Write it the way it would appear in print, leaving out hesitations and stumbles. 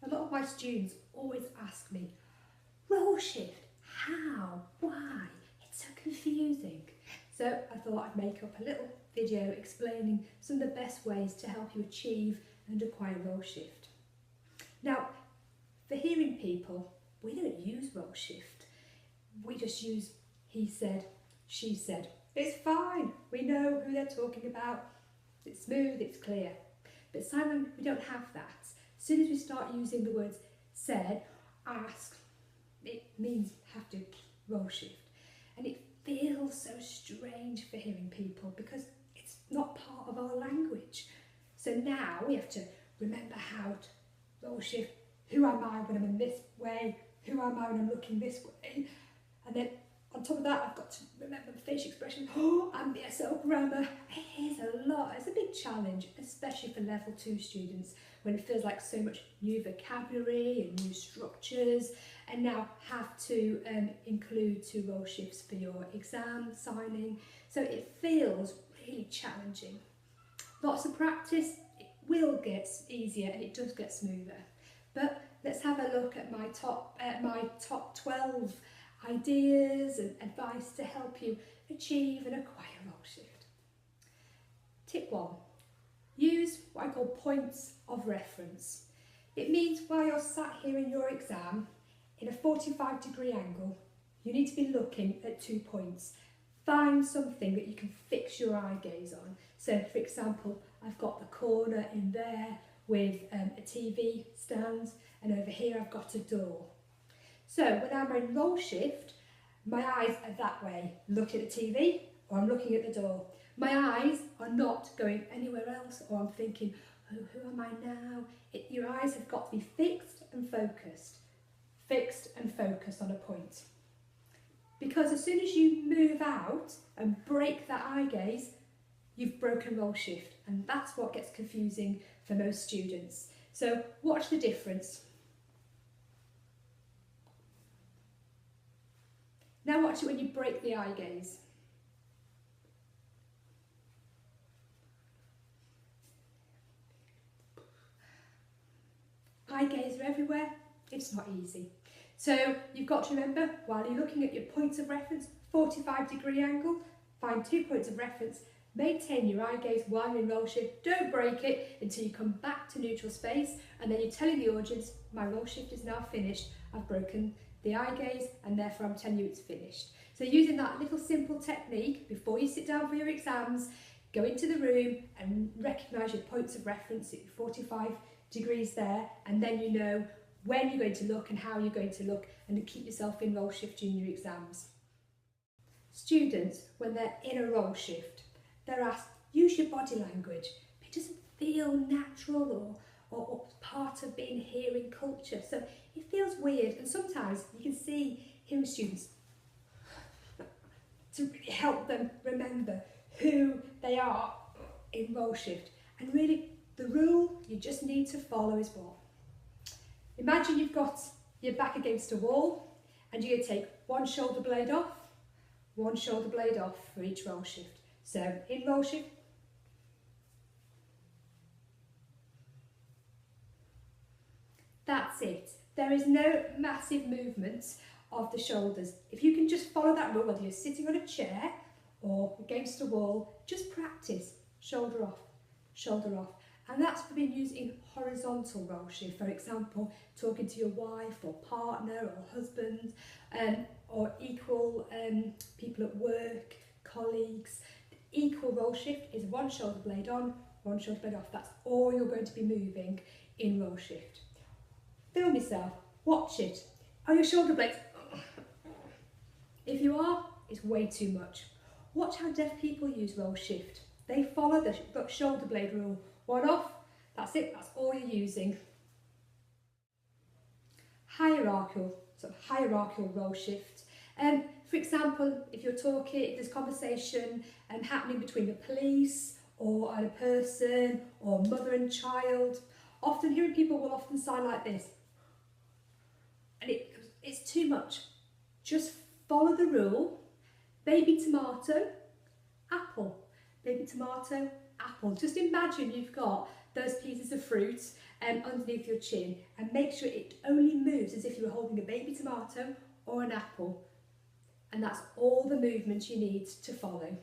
A lot of my students always ask me, Roleshift, how, why? It's so confusing. So I thought I'd make up a little video explaining some of the best ways to help you achieve and acquire Roleshift. Now, for hearing people, we don't use Roleshift. We just use he said, she said. It's fine. We know who they're talking about. It's smooth, it's clear. But Simon, we don't have that. As soon as we start using the words said, ask, it means have to Roleshift. And it feels so strange for hearing people because it's not part of our language. So now we have to remember how to Roleshift. Who am I when I'm in this way? Who am I when I'm looking this way? And then on top of that, I've got to remember the facial expression. Oh, and BSL grammar. It is a lot. It's a big challenge, especially for level 2 students, when it feels like so much new vocabulary and new structures, and now have to include 2 Roleshifts for your exam signing. So it feels really challenging. Lots of practice, it will get easier and it does get smoother. But let's have a look at my top 12 ideas and advice to help you achieve and acquire Roleshift. Tip 1. Use what I call points of reference. It means while you're sat here in your exam in a 45-degree angle, you need to be looking at 2 points. Find something that you can fix your eye gaze on. So for example, I've got the corner in there with a TV stand, and over here I've got a door. So when I'm in Roleshift, my eyes are that way, looking at the TV, or I'm looking at the door. My eyes are not going anywhere else, or I'm thinking, oh, who am I now? Your eyes have got to be fixed and focused on a point. Because as soon as you move out and break that eye gaze, you've broken Roleshift, and that's what gets confusing for most students. So watch the difference. Now watch it when you break the eye gaze. Eye gaze are everywhere, it's not easy. So you've got to remember, while you're looking at your points of reference, 45-degree angle, find 2 points of reference, maintain your eye gaze while you're in Roleshift, don't break it until you come back to neutral space, and then you're telling the audience, my Roleshift is now finished, I've broken the eye gaze, and therefore I'm telling you it's finished. So using that little simple technique, before you sit down for your exams, go into the room and recognise your points of reference at 45 degrees there, and then you know when you're going to look and how you're going to look, and to keep yourself in Roleshift during your exams. Students, when they're in a Roleshift, they're asked, use your body language. It doesn't feel natural or part of being hearing culture. So it feels weird, and sometimes you can see hearing students to really help them remember who they are in Roleshift. And really, the rule you just need to follow is what? Imagine you've got your back against a wall, and you're going to take one shoulder blade off for each Roleshift. So in Roleshift, that's it. There is no massive movement of the shoulders. If you can just follow that rule, whether you're sitting on a chair or against a wall, just practice shoulder off, shoulder off. And that's been used in horizontal Roleshift, for example, talking to your wife or partner or husband, or equal people at work, colleagues. The equal Roleshift is one shoulder blade on, one shoulder blade off. That's all you're going to be moving in Roleshift. Film yourself, watch it. Are your shoulder blades? If you are, it's way too much. Watch how deaf people use Roleshift. They follow the shoulder blade rule. One off, that's it, that's all you're using. Hierarchical Roleshift. For example, if you're talking, if there's conversation happening between the police or a person or mother and child, often hearing people will often sound like this. And it's too much. Just follow the rule. Baby tomato, apple. Baby tomato, apple. Just imagine you've got those pieces of fruit underneath your chin, and make sure it only moves as if you were holding a baby tomato or an apple. And that's all the movement you need to follow.